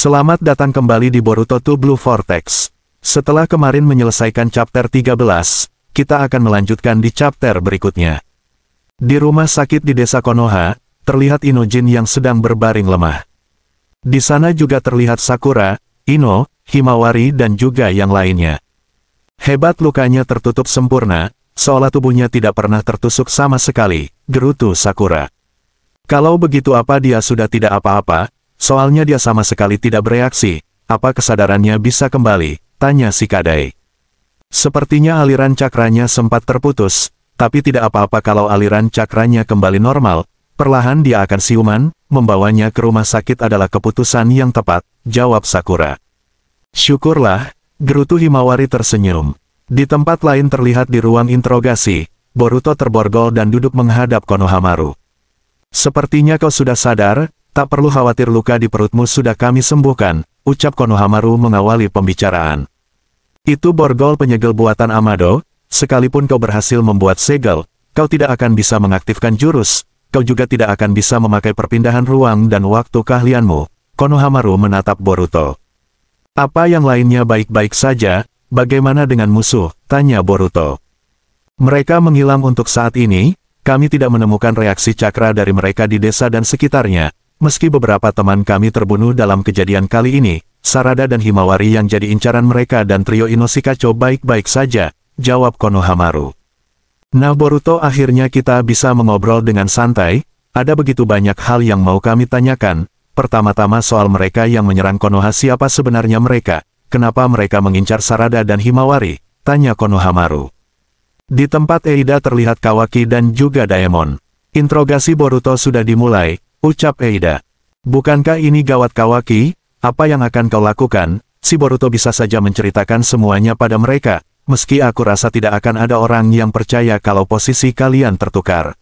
Selamat datang kembali di Boruto 2 Blue Vortex. Setelah kemarin menyelesaikan chapter 13, kita akan melanjutkan di chapter berikutnya. Di rumah sakit di desa Konoha, terlihat Inojin yang sedang berbaring lemah. Di sana juga terlihat Sakura, Ino, Himawari dan juga yang lainnya. Hebat, lukanya tertutup sempurna, seolah tubuhnya tidak pernah tertusuk sama sekali, gerutu Sakura. Kalau begitu apa dia sudah tidak apa-apa? Soalnya dia sama sekali tidak bereaksi. Apa kesadarannya bisa kembali? Tanya si Kadai. Sepertinya aliran cakranya sempat terputus, tapi tidak apa-apa kalau aliran cakranya kembali normal. Perlahan dia akan siuman, membawanya ke rumah sakit adalah keputusan yang tepat, jawab Sakura. Syukurlah, gerutu Himawari tersenyum. Di tempat lain terlihat di ruang interogasi, Boruto terborgol dan duduk menghadap Konohamaru. Sepertinya kau sudah sadar. Tak perlu khawatir, luka di perutmu sudah kami sembuhkan, ucap Konohamaru mengawali pembicaraan. Itu borgol penyegel buatan Amado, sekalipun kau berhasil membuat segel, kau tidak akan bisa mengaktifkan jurus, kau juga tidak akan bisa memakai perpindahan ruang dan waktu keahlianmu. Konohamaru menatap Boruto. Apa yang lainnya baik-baik saja, bagaimana dengan musuh? Tanya Boruto. Mereka menghilang untuk saat ini, kami tidak menemukan reaksi cakra dari mereka di desa dan sekitarnya. Meski beberapa teman kami terbunuh dalam kejadian kali ini, Sarada dan Himawari yang jadi incaran mereka dan trio Inoshikacho baik-baik saja, jawab Konohamaru. Nah Boruto, akhirnya kita bisa mengobrol dengan santai, ada begitu banyak hal yang mau kami tanyakan. Pertama-tama soal mereka yang menyerang Konoha, siapa sebenarnya mereka, kenapa mereka mengincar Sarada dan Himawari, tanya Konohamaru. Di tempat Eida terlihat Kawaki dan juga Daemon. Interogasi Boruto sudah dimulai. Ucap Eida. Bukankah ini gawat Kawaki? Apa yang akan kau lakukan? Si Boruto bisa saja menceritakan semuanya pada mereka, meski aku rasa tidak akan ada orang yang percaya kalau posisi kalian tertukar.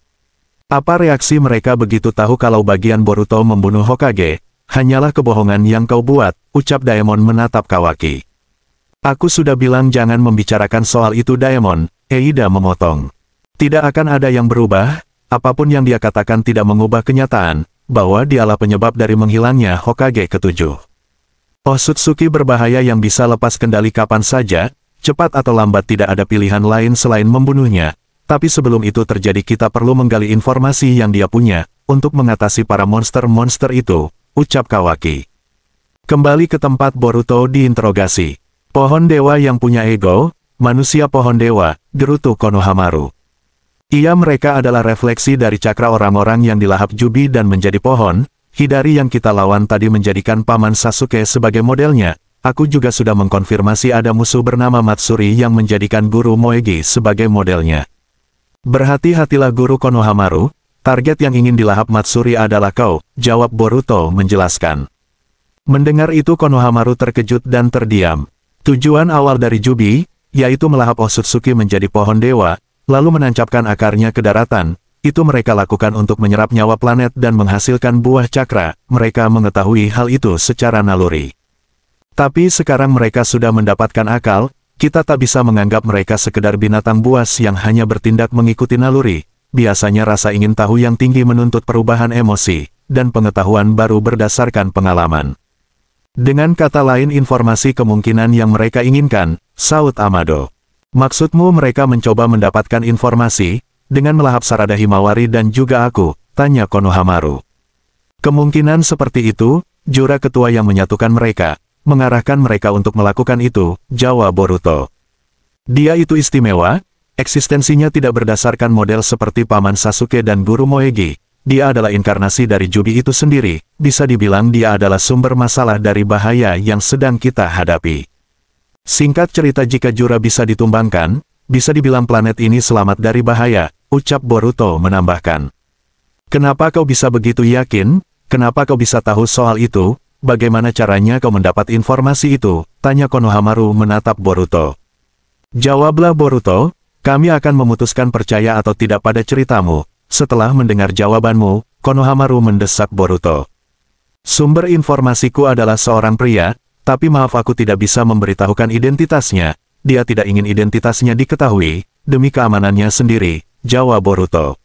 Apa reaksi mereka begitu tahu kalau bagian Boruto membunuh Hokage? Hanyalah kebohongan yang kau buat, ucap Daemon menatap Kawaki. Aku sudah bilang jangan membicarakan soal itu Daemon, Eida memotong. Tidak akan ada yang berubah, apapun yang dia katakan tidak mengubah kenyataan, bahwa dialah penyebab dari menghilangnya Hokage ke-7. Otsutsuki berbahaya yang bisa lepas kendali kapan saja, cepat atau lambat tidak ada pilihan lain selain membunuhnya, tapi sebelum itu terjadi kita perlu menggali informasi yang dia punya, untuk mengatasi para monster-monster itu, ucap Kawaki. Kembali ke tempat Boruto diinterogasi. Pohon dewa yang punya ego, manusia pohon dewa, gerutu Konohamaru. Iya, mereka adalah refleksi dari cakra orang-orang yang dilahap Jubi dan menjadi pohon. Hidari yang kita lawan tadi menjadikan paman Sasuke sebagai modelnya. Aku juga sudah mengkonfirmasi ada musuh bernama Matsuri yang menjadikan guru Moegi sebagai modelnya. Berhati-hatilah guru Konohamaru, target yang ingin dilahap Matsuri adalah kau, jawab Boruto menjelaskan. Mendengar itu Konohamaru terkejut dan terdiam. Tujuan awal dari Jubi, yaitu melahap Otsutsuki menjadi pohon dewa, lalu menancapkan akarnya ke daratan, itu mereka lakukan untuk menyerap nyawa planet dan menghasilkan buah cakra. Mereka mengetahui hal itu secara naluri. Tapi sekarang mereka sudah mendapatkan akal, kita tak bisa menganggap mereka sekedar binatang buas yang hanya bertindak mengikuti naluri. Biasanya rasa ingin tahu yang tinggi menuntut perubahan emosi, dan pengetahuan baru berdasarkan pengalaman. Dengan kata lain, informasi kemungkinan yang mereka inginkan, saut Amado. Maksudmu mereka mencoba mendapatkan informasi, dengan melahap Sarada, Himawari dan juga aku, tanya Konohamaru. Kemungkinan seperti itu, Jura ketua yang menyatukan mereka, mengarahkan mereka untuk melakukan itu, jawab Boruto. Dia itu istimewa, eksistensinya tidak berdasarkan model seperti paman Sasuke dan guru Moegi. Dia adalah inkarnasi dari Jubi itu sendiri, bisa dibilang dia adalah sumber masalah dari bahaya yang sedang kita hadapi. Singkat cerita, jika Jura bisa ditumbangkan, bisa dibilang planet ini selamat dari bahaya, ucap Boruto menambahkan. Kenapa kau bisa begitu yakin? Kenapa kau bisa tahu soal itu? Bagaimana caranya kau mendapat informasi itu? Tanya Konohamaru menatap Boruto. Jawablah Boruto, kami akan memutuskan percaya atau tidak pada ceritamu. Setelah mendengar jawabanmu, Konohamaru mendesak Boruto. Sumber informasiku adalah seorang pria, tapi maaf aku tidak bisa memberitahukan identitasnya. Dia tidak ingin identitasnya diketahui, demi keamanannya sendiri, jawab Boruto.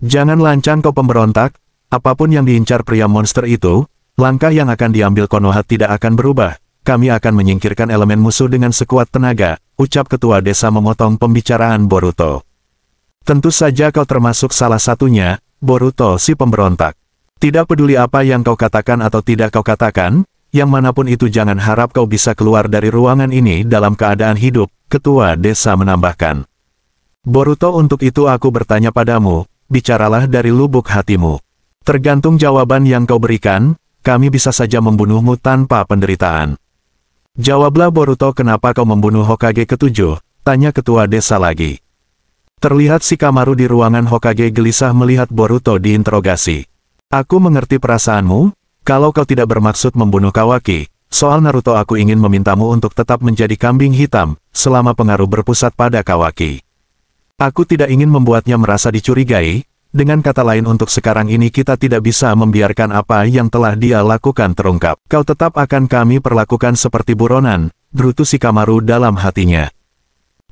Jangan lancang kau pemberontak, apapun yang diincar pria monster itu, langkah yang akan diambil Konoha tidak akan berubah. Kami akan menyingkirkan elemen musuh dengan sekuat tenaga, ucap ketua desa memotong pembicaraan Boruto. Tentu saja kau termasuk salah satunya, Boruto si pemberontak. Tidak peduli apa yang kau katakan atau tidak kau katakan, yang manapun itu jangan harap kau bisa keluar dari ruangan ini dalam keadaan hidup, ketua desa menambahkan. Boruto, untuk itu aku bertanya padamu, bicaralah dari lubuk hatimu. Tergantung jawaban yang kau berikan, kami bisa saja membunuhmu tanpa penderitaan. Jawablah Boruto, kenapa kau membunuh Hokage ketujuh? Tanya ketua desa lagi. Terlihat Shikamaru di ruangan Hokage gelisah melihat Boruto diinterogasi. Aku mengerti perasaanmu, kalau kau tidak bermaksud membunuh Kawaki. Soal Naruto, aku ingin memintamu untuk tetap menjadi kambing hitam, selama pengaruh berpusat pada Kawaki. Aku tidak ingin membuatnya merasa dicurigai, dengan kata lain untuk sekarang ini kita tidak bisa membiarkan apa yang telah dia lakukan terungkap. Kau tetap akan kami perlakukan seperti buronan, gerutu Shikamaru dalam hatinya.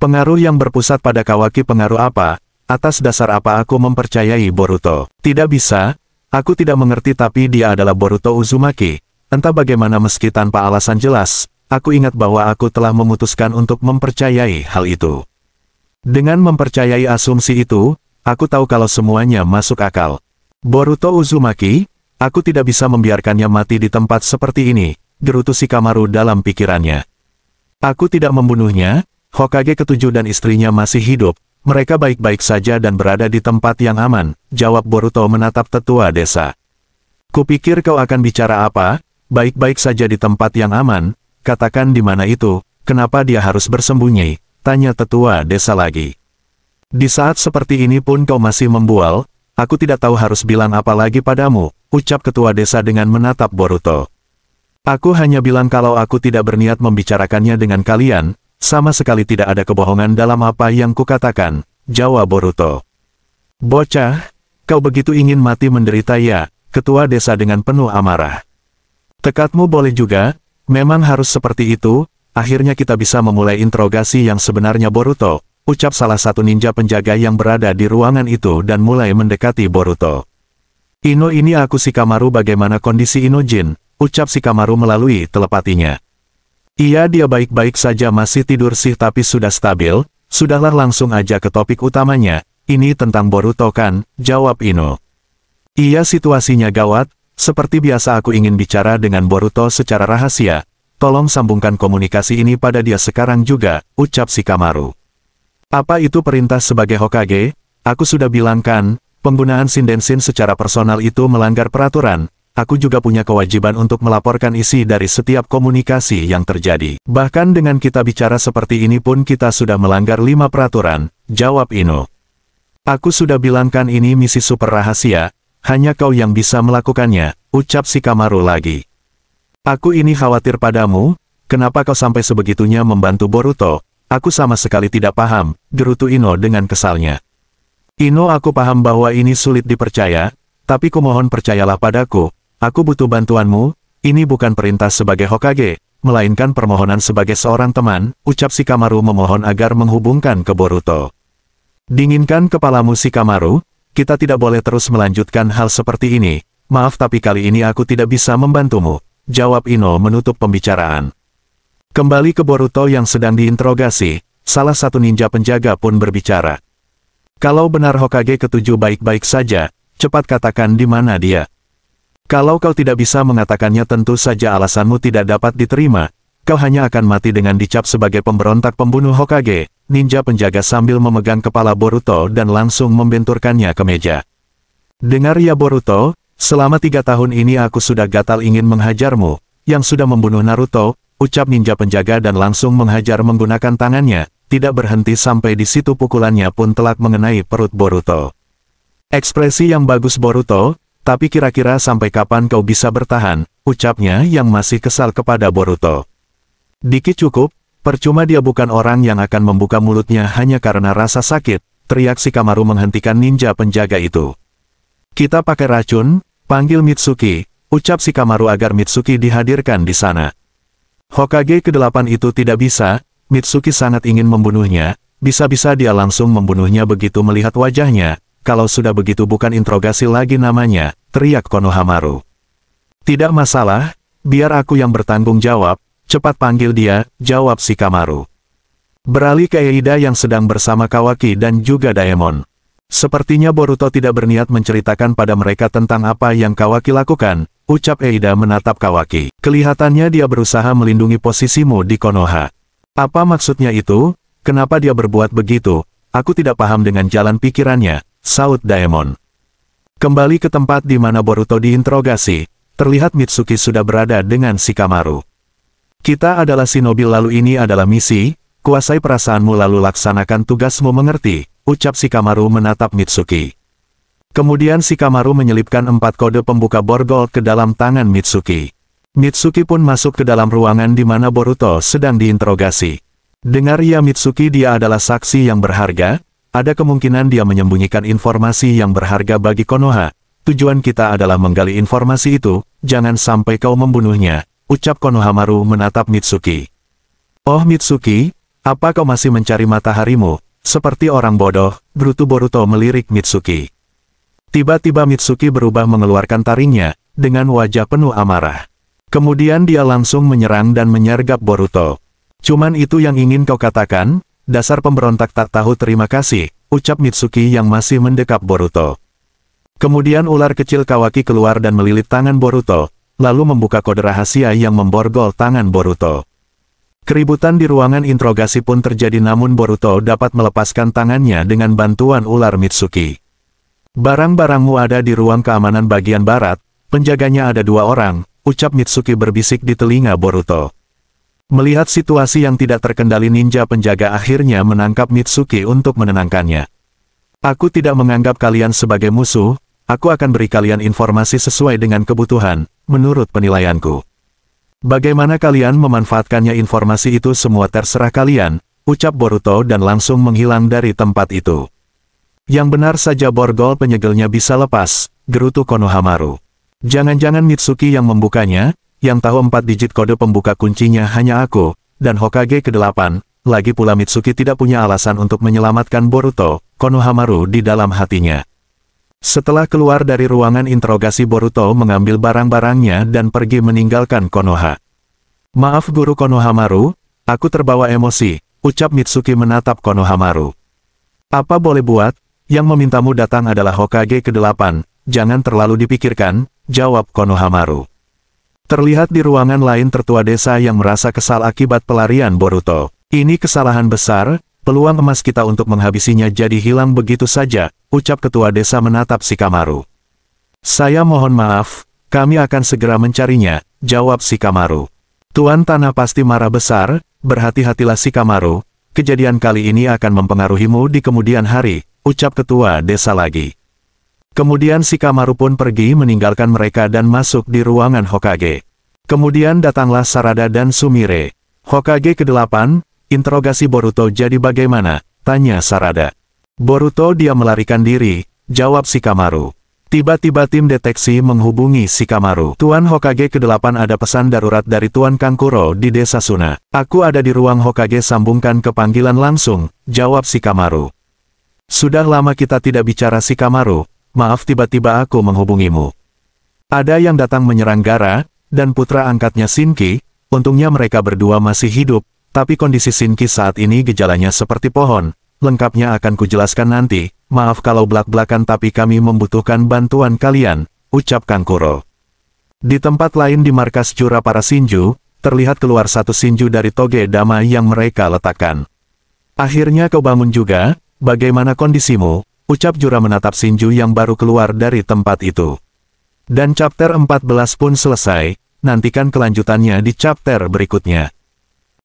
Pengaruh yang berpusat pada Kawaki, pengaruh apa? Atas dasar apa aku mempercayai Boruto? Tidak bisa, aku tidak mengerti, tapi dia adalah Boruto Uzumaki. Entah bagaimana meski tanpa alasan jelas, aku ingat bahwa aku telah memutuskan untuk mempercayai hal itu. Dengan mempercayai asumsi itu, aku tahu kalau semuanya masuk akal. Boruto Uzumaki, aku tidak bisa membiarkannya mati di tempat seperti ini, gerutu Shikamaru dalam pikirannya. Aku tidak membunuhnya, Hokage ketujuh dan istrinya masih hidup, mereka baik-baik saja dan berada di tempat yang aman, jawab Boruto menatap tetua desa. Kupikir kau akan bicara apa, baik-baik saja di tempat yang aman, katakan di mana itu, kenapa dia harus bersembunyi, tanya tetua desa lagi. Di saat seperti ini pun kau masih membual, aku tidak tahu harus bilang apa lagi padamu, ucap ketua desa dengan menatap Boruto. Aku hanya bilang kalau aku tidak berniat membicarakannya dengan kalian, sama sekali tidak ada kebohongan dalam apa yang kukatakan, jawab Boruto. Bocah, kau begitu ingin mati menderita ya, ketua desa dengan penuh amarah. Tekadmu boleh juga, memang harus seperti itu, akhirnya kita bisa memulai interogasi yang sebenarnya Boruto, ucap salah satu ninja penjaga yang berada di ruangan itu dan mulai mendekati Boruto. Ino, ini aku Shikamaru, bagaimana kondisi Ino Jin, ucap Shikamaru melalui telepatinya. Iya, dia baik-baik saja, masih tidur sih tapi sudah stabil, sudahlah langsung aja ke topik utamanya, ini tentang Boruto kan, jawab Ino. Iya, situasinya gawat, seperti biasa aku ingin bicara dengan Boruto secara rahasia, tolong sambungkan komunikasi ini pada dia sekarang juga, ucap Shikamaru. Apa itu perintah sebagai Hokage? Aku sudah bilang kan, penggunaan Shindensin secara personal itu melanggar peraturan. Aku juga punya kewajiban untuk melaporkan isi dari setiap komunikasi yang terjadi. Bahkan dengan kita bicara seperti ini pun kita sudah melanggar 5 peraturan, jawab Ino. Aku sudah bilang kan ini misi super rahasia, hanya kau yang bisa melakukannya, ucap Shikamaru lagi. Aku ini khawatir padamu, kenapa kau sampai sebegitunya membantu Boruto? Aku sama sekali tidak paham, gerutu Ino dengan kesalnya. Ino, aku paham bahwa ini sulit dipercaya, tapi kumohon percayalah padaku, aku butuh bantuanmu, ini bukan perintah sebagai Hokage, melainkan permohonan sebagai seorang teman, ucap Shikamaru memohon agar menghubungkan ke Boruto. Dinginkan kepalamu Shikamaru, kita tidak boleh terus melanjutkan hal seperti ini, maaf tapi kali ini aku tidak bisa membantumu, jawab Ino menutup pembicaraan. Kembali ke Boruto yang sedang diinterogasi, salah satu ninja penjaga pun berbicara. Kalau benar Hokage ketujuh baik-baik saja, cepat katakan di mana dia. Kalau kau tidak bisa mengatakannya tentu saja alasanmu tidak dapat diterima, kau hanya akan mati dengan dicap sebagai pemberontak pembunuh Hokage, ninja penjaga sambil memegang kepala Boruto dan langsung membenturkannya ke meja. Dengar ya Boruto, selama 3 tahun ini aku sudah gatal ingin menghajarmu, yang sudah membunuh Naruto, ucap ninja penjaga dan langsung menghajar menggunakan tangannya, tidak berhenti sampai di situ pukulannya pun telak mengenai perut Boruto. Ekspresi yang bagus Boruto, tapi kira-kira sampai kapan kau bisa bertahan, ucapnya yang masih kesal kepada Boruto. Dikit cukup, percuma dia bukan orang yang akan membuka mulutnya hanya karena rasa sakit, teriak Shikamaru menghentikan ninja penjaga itu. Kita pakai racun, panggil Mitsuki, ucap Shikamaru agar Mitsuki dihadirkan di sana. Hokage ke-8 itu tidak bisa, Mitsuki sangat ingin membunuhnya, bisa-bisa dia langsung membunuhnya begitu melihat wajahnya, kalau sudah begitu bukan interogasi lagi namanya, teriak Konohamaru. Tidak masalah, biar aku yang bertanggung jawab, cepat panggil dia, jawab Shikamaru. Beralih ke Eida yang sedang bersama Kawaki dan juga Daemon. Sepertinya Boruto tidak berniat menceritakan pada mereka tentang apa yang Kawaki lakukan, ucap Eida menatap Kawaki. Kelihatannya dia berusaha melindungi posisimu di Konoha. Apa maksudnya itu? Kenapa dia berbuat begitu? Aku tidak paham dengan jalan pikirannya, saut Daemon. Kembali ke tempat di mana Boruto diinterogasi, terlihat Mitsuki sudah berada dengan Shikamaru. Kita adalah shinobi lalu ini adalah misi, kuasai perasaanmu lalu laksanakan tugasmu mengerti, ucap Shikamaru menatap Mitsuki. Kemudian Shikamaru menyelipkan 4 kode pembuka borgol ke dalam tangan Mitsuki. Mitsuki pun masuk ke dalam ruangan di mana Boruto sedang diinterogasi. Dengar ya Mitsuki, dia adalah saksi yang berharga, ada kemungkinan dia menyembunyikan informasi yang berharga bagi Konoha. Tujuan kita adalah menggali informasi itu, jangan sampai kau membunuhnya, ucap Konohamaru menatap Mitsuki. Oh Mitsuki, apa kau masih mencari mataharimu? Seperti orang bodoh, gerutu Boruto melirik Mitsuki. Tiba-tiba Mitsuki berubah mengeluarkan taringnya, dengan wajah penuh amarah. Kemudian dia langsung menyerang dan menyergap Boruto. Cuman itu yang ingin kau katakan? Dasar pemberontak tak tahu terima kasih, ucap Mitsuki yang masih mendekap Boruto. Kemudian ular kecil Kawaki keluar dan melilit tangan Boruto, lalu membuka kode rahasia yang memborgol tangan Boruto. Keributan di ruangan interogasi pun terjadi namun Boruto dapat melepaskan tangannya dengan bantuan ular Mitsuki. Barang-barangmu ada di ruang keamanan bagian barat, penjaganya ada 2 orang, ucap Mitsuki berbisik di telinga Boruto. Melihat situasi yang tidak terkendali ninja penjaga akhirnya menangkap Mitsuki untuk menenangkannya. Aku tidak menganggap kalian sebagai musuh, aku akan beri kalian informasi sesuai dengan kebutuhan, menurut penilaianku. Bagaimana kalian memanfaatkannya informasi itu semua terserah kalian, ucap Boruto dan langsung menghilang dari tempat itu. Yang benar saja borgol penyegelnya bisa lepas, gerutu Konohamaru. Jangan-jangan Mitsuki yang membukanya? Yang tahu 4 digit kode pembuka kuncinya hanya aku, dan Hokage ke-8, lagi pula Mitsuki tidak punya alasan untuk menyelamatkan Boruto, Konohamaru di dalam hatinya. Setelah keluar dari ruangan interogasi Boruto mengambil barang-barangnya dan pergi meninggalkan Konoha. Maaf Guru Konohamaru, aku terbawa emosi, ucap Mitsuki menatap Konohamaru. Apa boleh buat, yang memintamu datang adalah Hokage ke-8, jangan terlalu dipikirkan, jawab Konohamaru. Terlihat di ruangan lain tertua desa yang merasa kesal akibat pelarian Boruto. Ini kesalahan besar, peluang emas kita untuk menghabisinya jadi hilang begitu saja, ucap ketua desa menatap Shikamaru. Saya mohon maaf, kami akan segera mencarinya, jawab Shikamaru. Tuan Tanah pasti marah besar, berhati-hatilah Shikamaru, kejadian kali ini akan mempengaruhimu di kemudian hari, ucap ketua desa lagi. Kemudian Shikamaru pun pergi meninggalkan mereka dan masuk di ruangan Hokage. Kemudian datanglah Sarada dan Sumire. Hokage ke-8, interogasi Boruto jadi bagaimana? Tanya Sarada. Boruto dia melarikan diri, jawab Shikamaru. Tiba-tiba tim deteksi menghubungi Shikamaru. Tuan Hokage ke-8 ada pesan darurat dari Tuan Kankuro di desa Suna. Aku ada di ruang Hokage sambungkan ke panggilan langsung, jawab Shikamaru. Sudah lama kita tidak bicara Shikamaru. Maaf tiba-tiba aku menghubungimu. Ada yang datang menyerang Gaara, dan putra angkatnya Shinki, untungnya mereka berdua masih hidup, tapi kondisi Shinki saat ini gejalanya seperti pohon, lengkapnya akan kujelaskan nanti, maaf kalau belak-belakan tapi kami membutuhkan bantuan kalian, ucap Kankuro. Di tempat lain di markas Jura para Shinju, terlihat keluar satu Shinju dari toge dama yang mereka letakkan. Akhirnya kau bangun juga, bagaimana kondisimu? Ucap Jura menatap Shinju yang baru keluar dari tempat itu. Dan chapter 14 pun selesai, nantikan kelanjutannya di chapter berikutnya.